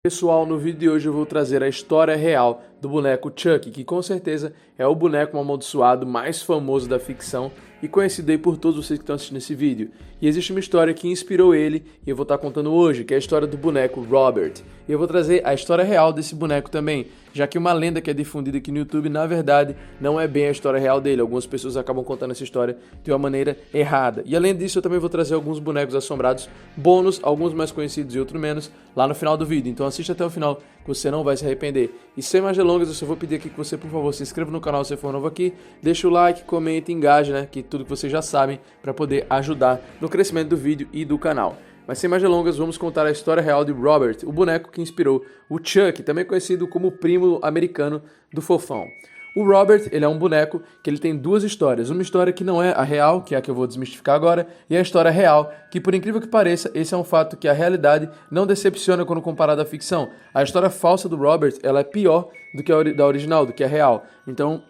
Pessoal, no vídeo de hoje eu vou trazer a história real do boneco Chucky, que com certeza é o boneco amaldiçoado mais famoso da ficção e conhecido aí por todos vocês que estão assistindo esse vídeo. E existe uma história que inspirou ele e eu vou estar contando hoje, que é a história do boneco Robert. E eu vou trazer a história real desse boneco também, já que uma lenda que é difundida aqui no YouTube, na verdade, não é bem a história real dele. Algumas pessoas acabam contando essa história de uma maneira errada. E além disso, eu também vou trazer alguns bonecos assombrados bônus, alguns mais conhecidos e outros menos, lá no final do vídeo. Então assista até o final, que você não vai se arrepender. E sem mais delongas, eu só vou pedir aqui que você, por favor, se inscreva no canal se for novo aqui, deixa o like, comente, engaje, né, que tudo que vocês já sabem, para poder ajudar no crescimento do vídeo e do canal. Mas sem mais delongas, vamos contar a história real de Robert, o boneco que inspirou o Chuck, também conhecido como o primo americano do Fofão. O Robert, ele é um boneco que ele tem duas histórias. Uma história que não é a real, que é a que eu vou desmistificar agora, e a história real, que por incrível que pareça, esse é um fato que a realidade não decepciona quando comparado à ficção. A história falsa do Robert, ela é pior do que a da original, do que a real. Então,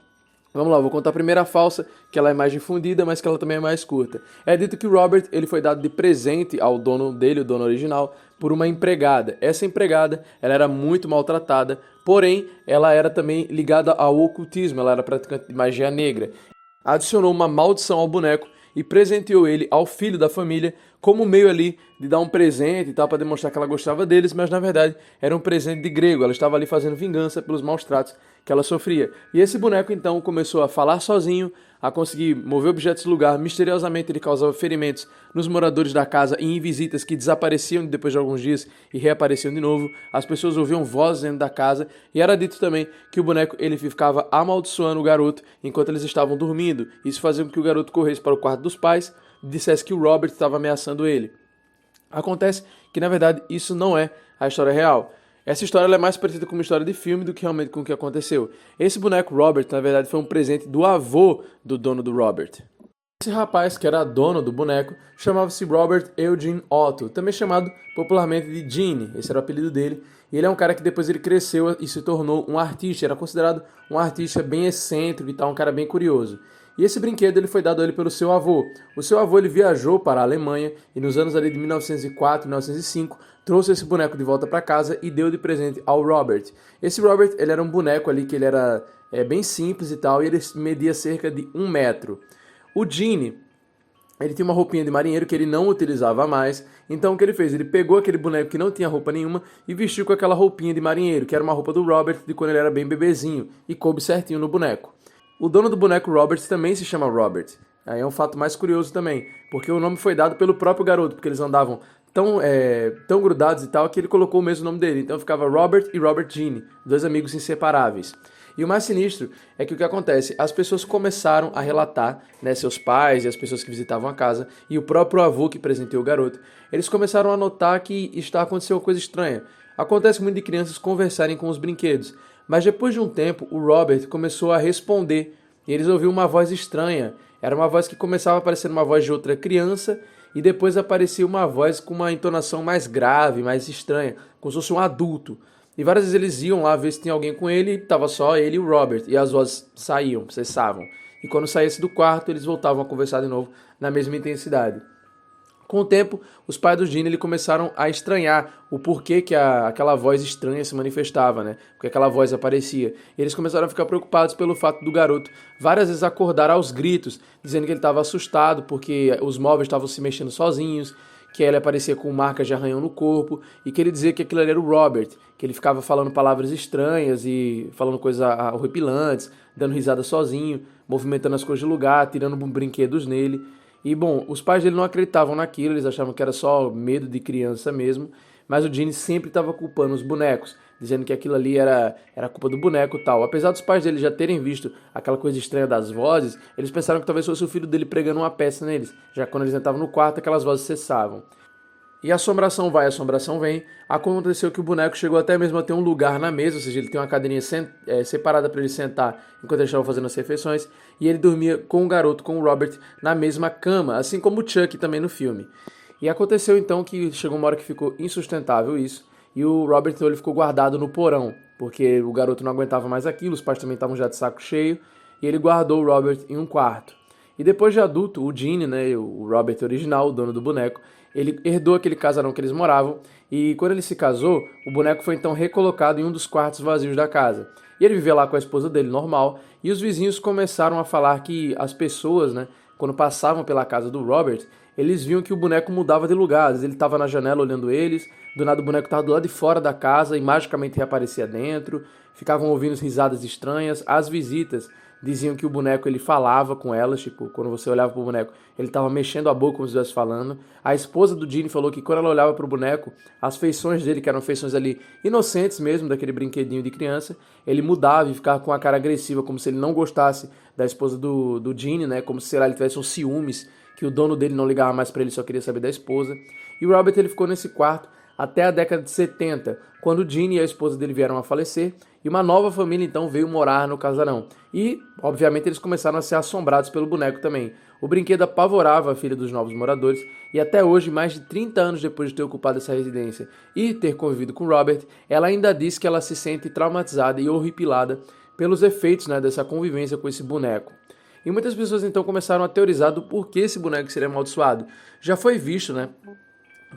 vamos lá, vou contar a primeira falsa, que ela é mais difundida, mas que ela também é mais curta. É dito que o Robert ele foi dado de presente ao dono dele, o dono original, por uma empregada. Essa empregada ela era muito maltratada, porém ela era também ligada ao ocultismo, ela era praticante de magia negra. Adicionou uma maldição ao boneco e presenteou ele ao filho da família como meio ali de dar um presente e tal, para demonstrar que ela gostava deles, mas na verdade era um presente de grego, ela estava ali fazendo vingança pelos maus tratos que ela sofria. E esse boneco então começou a falar sozinho, a conseguir mover objetos do lugar, misteriosamente ele causava ferimentos nos moradores da casa e em visitas que desapareciam depois de alguns dias e reapareciam de novo. As pessoas ouviam vozes dentro da casa e era dito também que o boneco ele ficava amaldiçoando o garoto enquanto eles estavam dormindo. Isso fazia com que o garoto corresse para o quarto dos pais e dissesse que o Robert estava ameaçando ele. Acontece que, na verdade, isso não é a história real. Essa história ela é mais parecida com uma história de filme do que realmente com o que aconteceu. Esse boneco Robert, na verdade, foi um presente do avô do dono do Robert. Esse rapaz, que era dono do boneco, chamava-se Robert Eugene Otto, também chamado popularmente de Gene, esse era o apelido dele. E ele é um cara que depois ele cresceu e se tornou um artista, era considerado um artista bem excêntrico e tal, um cara bem curioso. E esse brinquedo ele foi dado a ele pelo seu avô. O seu avô ele viajou para a Alemanha e nos anos ali de 1904 e 1905 trouxe esse boneco de volta para casa e deu de presente ao Robert. Esse Robert ele era um boneco ali que ele era bem simples e tal, e ele media cerca de 1 metro. O Gene, ele tinha uma roupinha de marinheiro que ele não utilizava mais, então o que ele fez? Ele pegou aquele boneco que não tinha roupa nenhuma e vestiu com aquela roupinha de marinheiro, que era uma roupa do Robert de quando ele era bem bebezinho, e coube certinho no boneco. O dono do boneco Robert também se chama Robert. Aí é um fato mais curioso também, porque o nome foi dado pelo próprio garoto, porque eles andavam tão grudados e tal, que ele colocou o mesmo nome dele. Então ficava Robert e Robert Gene, dois amigos inseparáveis. E o mais sinistro é que o que acontece? As pessoas começaram a relatar, né, seus pais e as pessoas que visitavam a casa, e o próprio avô que presenteou o garoto, eles começaram a notar que está acontecendo uma coisa estranha. Acontece muito de crianças conversarem com os brinquedos, mas depois de um tempo, o Robert começou a responder, e eles ouviram uma voz estranha. Era uma voz que começava a parecer uma voz de outra criança, e depois aparecia uma voz com uma entonação mais grave, mais estranha, como se fosse um adulto. E várias vezes eles iam lá ver se tinha alguém com ele, e estava só ele e o Robert, e as vozes saíam, cessavam. E quando saísse do quarto, eles voltavam a conversar de novo na mesma intensidade. Com o tempo, os pais do Gene começaram a estranhar o porquê que aquela voz estranha se manifestava, né? Porque aquela voz aparecia. E eles começaram a ficar preocupados pelo fato do garoto várias vezes acordar aos gritos, dizendo que ele estava assustado porque os móveis estavam se mexendo sozinhos, que ele aparecia com marcas de arranhão no corpo, e que ele dizia que aquilo ali era o Robert, que ele ficava falando palavras estranhas e falando coisas horripilantes, dando risada sozinho, movimentando as coisas de lugar, tirando brinquedos nele. E, bom, os pais dele não acreditavam naquilo, eles achavam que era só medo de criança mesmo, mas o Gene sempre estava culpando os bonecos, dizendo que aquilo ali era culpa do boneco e tal. Apesar dos pais dele já terem visto aquela coisa estranha das vozes, eles pensaram que talvez fosse o filho dele pregando uma peça neles, já quando eles entravam no quarto, aquelas vozes cessavam. E assombração vai, assombração vem. Aconteceu que o boneco chegou até mesmo a ter um lugar na mesa, ou seja, ele tem uma cadeirinha separada para ele sentar enquanto ele estava fazendo as refeições, e ele dormia com o garoto, com o Robert, na mesma cama, assim como o Chuck também no filme. E aconteceu então que chegou uma hora que ficou insustentável isso, e o Robert então, ele ficou guardado no porão, porque o garoto não aguentava mais aquilo, os pais também estavam já de saco cheio, e ele guardou o Robert em um quarto. E depois de adulto, o Gene, né, o Robert original, o dono do boneco, ele herdou aquele casarão que eles moravam E quando ele se casou, o boneco foi então recolocado em um dos quartos vazios da casa. E ele vivia lá com a esposa dele, normal, e os vizinhos começaram a falar que as pessoas, né, quando passavam pela casa do Robert, eles viam que o boneco mudava de lugar. Às vezes ele estava na janela olhando eles, do nada o boneco estava do lado de fora da casa e magicamente reaparecia dentro, ficavam ouvindo risadas estranhas. As visitas diziam que o boneco ele falava com elas, tipo, quando você olhava pro boneco, ele estava mexendo a boca como se estivesse falando. A esposa do Gene falou que quando ela olhava pro boneco, as feições dele, que eram feições ali inocentes mesmo, daquele brinquedinho de criança, ele mudava e ficava com a cara agressiva, como se ele não gostasse da esposa do Gene, né? Como se, sei lá, ele tivesse uns ciúmes, que o dono dele não ligava mais para ele, só queria saber da esposa. E o Robert ele ficou nesse quarto até a década de 70, quando o Gene e a esposa dele vieram a falecer, e uma nova família então veio morar no casarão. E, obviamente, eles começaram a ser assombrados pelo boneco também. O brinquedo apavorava a filha dos novos moradores, e até hoje, mais de 30 anos depois de ter ocupado essa residência e ter convivido com Robert, ela ainda diz que ela se sente traumatizada e horripilada pelos efeitos, né, dessa convivência com esse boneco. E muitas pessoas então começaram a teorizar do porquê esse boneco seria amaldiçoado. Já foi visto, né,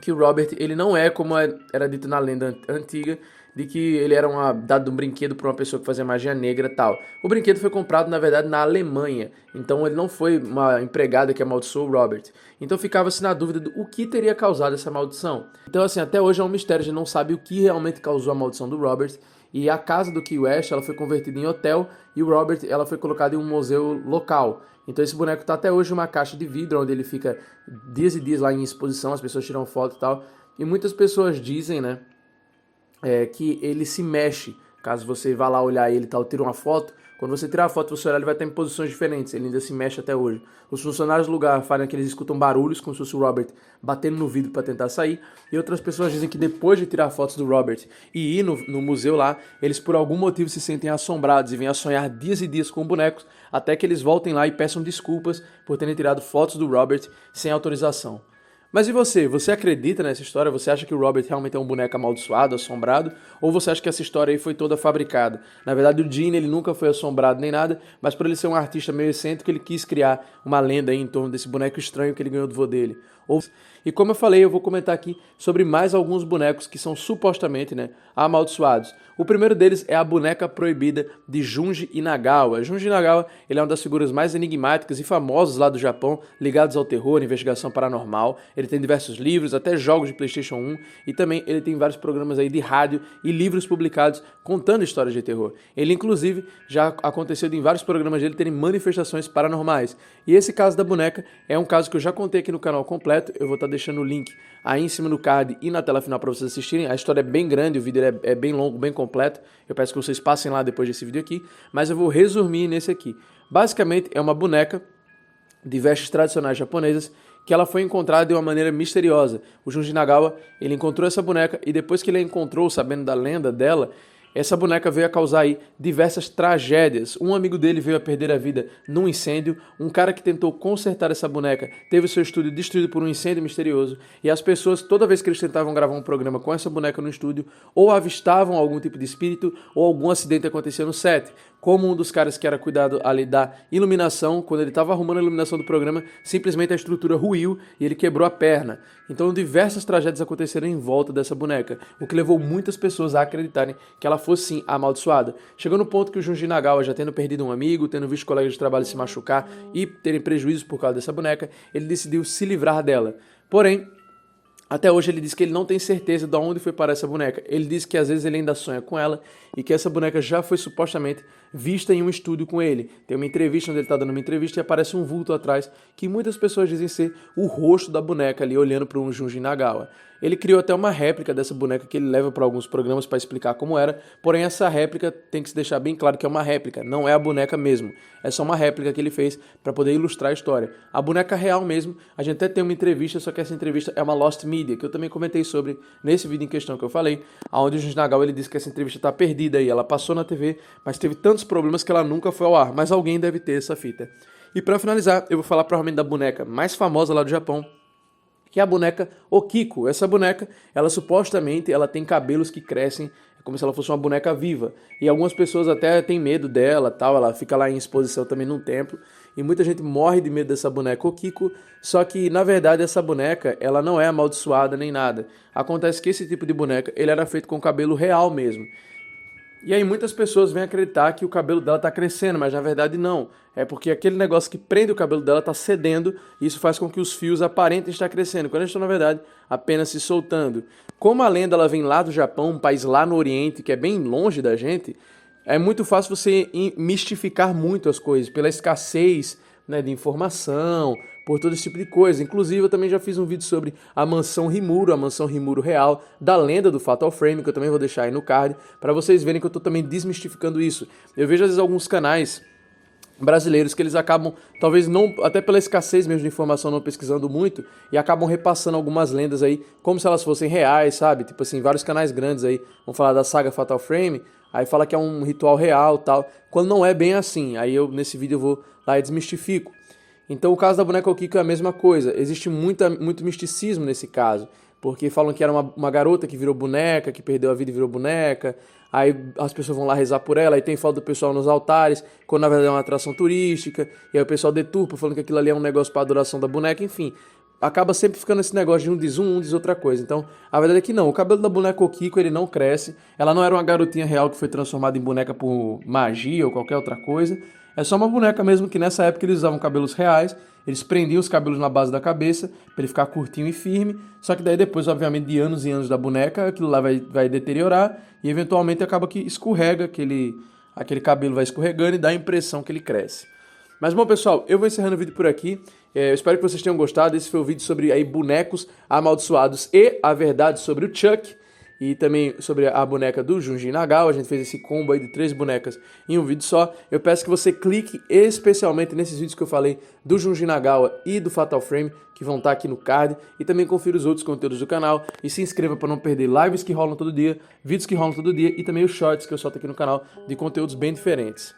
que o Robert ele não é como era dito na lenda antiga, de que ele era dado um brinquedo para uma pessoa que fazia magia negra e tal. O brinquedo foi comprado, na verdade, na Alemanha. Então ele não foi uma empregada que amaldiçoou o Robert. Então ficava-se na dúvida do o que teria causado essa maldição. Então assim, até hoje é um mistério, a gente não sabe o que realmente causou a maldição do Robert. E a casa do Key West, ela foi convertida em hotel e o Robert, ela foi colocada em um museu local. Então esse boneco está até hoje numa caixa de vidro, onde ele fica dias e dias lá em exposição, as pessoas tiram foto e tal. E muitas pessoas dizem, né, que ele se mexe. Caso você vá lá olhar ele e tal, tira uma foto, quando você tirar a foto, você olhar, ele vai estar em posições diferentes, ele ainda se mexe até hoje. Os funcionários do lugar falam que eles escutam barulhos, como se fosse o Robert batendo no vidro para tentar sair, e outras pessoas dizem que depois de tirar fotos do Robert e ir no museu lá, eles por algum motivo se sentem assombrados e vêm a sonhar dias e dias com bonecos, até que eles voltem lá e peçam desculpas por terem tirado fotos do Robert sem autorização. Mas e você? Você acredita nessa história? Você acha que o Robert realmente é um boneco amaldiçoado, assombrado? Ou você acha que essa história aí foi toda fabricada? Na verdade, o Gene ele nunca foi assombrado nem nada, mas por ele ser um artista meio excêntrico, ele quis criar uma lenda aí em torno desse boneco estranho que ele ganhou do vô dele. E como eu falei, eu vou comentar aqui sobre mais alguns bonecos que são supostamente, né, amaldiçoados. O primeiro deles é a boneca proibida de Junji Inagawa. Junji Inagawa ele é uma das figuras mais enigmáticas e famosas lá do Japão, ligados ao terror, investigação paranormal. Ele tem diversos livros, até jogos de PlayStation 1, e também ele tem vários programas aí de rádio e livros publicados contando histórias de terror. Ele, inclusive, já aconteceu em vários programas dele terem manifestações paranormais. E esse caso da boneca é um caso que eu já contei aqui no canal completo. Eu vou estar deixando o link aí em cima do card e na tela final para vocês assistirem. A história é bem grande, o vídeo é bem longo, bem completo. Eu peço que vocês passem lá depois desse vídeo aqui, mas eu vou resumir nesse aqui. Basicamente é uma boneca de vestes tradicionais japonesas que ela foi encontrada de uma maneira misteriosa. O Junji Nagawa, ele encontrou essa boneca e depois que ele a encontrou, sabendo da lenda dela, essa boneca veio a causar aí diversas tragédias. Um amigo dele veio a perder a vida num incêndio. Um cara que tentou consertar essa boneca teve seu estúdio destruído por um incêndio misterioso. E as pessoas, toda vez que eles tentavam gravar um programa com essa boneca no estúdio, ou avistavam algum tipo de espírito, ou algum acidente acontecia no set. Como um dos caras que era cuidado ali da iluminação, quando ele estava arrumando a iluminação do programa, simplesmente a estrutura ruiu e ele quebrou a perna. Então diversas tragédias aconteceram em volta dessa boneca, o que levou muitas pessoas a acreditarem que ela fosse sim amaldiçoada. Chegou no ponto que o Junji Nagawa, já tendo perdido um amigo, tendo visto colegas de trabalho se machucar e terem prejuízos por causa dessa boneca, ele decidiu se livrar dela. Porém, até hoje ele diz que ele não tem certeza de onde foi parar essa boneca. Ele diz que às vezes ele ainda sonha com ela e que essa boneca já foi supostamente vista em um estúdio com ele. Tem uma entrevista onde ele está dando uma entrevista e aparece um vulto atrás que muitas pessoas dizem ser o rosto da boneca ali olhando para um Junji Nagawa. Ele criou até uma réplica dessa boneca que ele leva para alguns programas para explicar como era, porém essa réplica tem que se deixar bem claro que é uma réplica, não é a boneca mesmo. É só uma réplica que ele fez para poder ilustrar a história. A boneca real mesmo, a gente até tem uma entrevista, só que essa entrevista é uma Lost Media, que eu também comentei sobre nesse vídeo em questão que eu falei, onde o Junji Nagawa ele disse que essa entrevista está perdida aí, ela passou na TV, mas teve tantos problemas que ela nunca foi ao ar, mas alguém deve ter essa fita. E para finalizar, eu vou falar provavelmente da boneca mais famosa lá do Japão, que é a boneca Okiko. Essa boneca, ela supostamente ela tem cabelos que crescem como se ela fosse uma boneca viva. E algumas pessoas até têm medo dela, tal, ela fica lá em exposição também num templo, e muita gente morre de medo dessa boneca Okiko, só que na verdade essa boneca, ela não é amaldiçoada nem nada. Acontece que esse tipo de boneca, ele era feito com cabelo real mesmo. E aí muitas pessoas vêm acreditar que o cabelo dela está crescendo, mas na verdade não. É porque aquele negócio que prende o cabelo dela está cedendo e isso faz com que os fios aparentem estar crescendo, quando eles estão na verdade apenas se soltando. Como a lenda ela vem lá do Japão, um país lá no Oriente, que é bem longe da gente, é muito fácil você mistificar muito as coisas, pela escassez, né, de informação, por todo esse tipo de coisa. Inclusive, eu também já fiz um vídeo sobre a mansão Rimuro real, da lenda do Fatal Frame, que eu também vou deixar aí no card, para vocês verem que eu estou também desmistificando isso. Eu vejo às vezes alguns canais brasileiros que eles acabam, talvez não, até pela escassez mesmo de informação, não pesquisando muito, e acabam repassando algumas lendas aí, como se elas fossem reais, sabe? Tipo assim, vários canais grandes aí vão falar da saga Fatal Frame, aí fala que é um ritual real tal, quando não é bem assim. Aí eu, nesse vídeo, eu vou lá e desmistifico. Então o caso da boneca Okiko é a mesma coisa, existe muito misticismo nesse caso, porque falam que era uma garota que virou boneca, que perdeu a vida e virou boneca, aí as pessoas vão lá rezar por ela, aí tem foto do pessoal nos altares, quando na verdade é uma atração turística, e aí o pessoal deturpa falando que aquilo ali é um negócio para adoração da boneca, enfim. Acaba sempre ficando esse negócio de um diz outra coisa. Então, a verdade é que não, o cabelo da boneca Okiko ele não cresce, ela não era uma garotinha real que foi transformada em boneca por magia ou qualquer outra coisa, é só uma boneca mesmo que nessa época eles usavam cabelos reais, eles prendiam os cabelos na base da cabeça para ele ficar curtinho e firme, só que daí depois, obviamente, de anos e anos da boneca, aquilo lá vai deteriorar e eventualmente acaba que escorrega, aquele cabelo vai escorregando e dá a impressão que ele cresce. Mas bom, pessoal, eu vou encerrando o vídeo por aqui. Eu espero que vocês tenham gostado. Esse foi o vídeo sobre aí bonecos amaldiçoados e a verdade sobre o Chuck. E também sobre a boneca do Junji Nagao. A gente fez esse combo aí de 3 bonecas em um vídeo só. Eu peço que você clique especialmente nesses vídeos que eu falei do Junji Nagao e do Fatal Frame, que vão estar aqui no card. E também confira os outros conteúdos do canal. E se inscreva para não perder lives que rolam todo dia, vídeos que rolam todo dia e também os shorts que eu solto aqui no canal de conteúdos bem diferentes.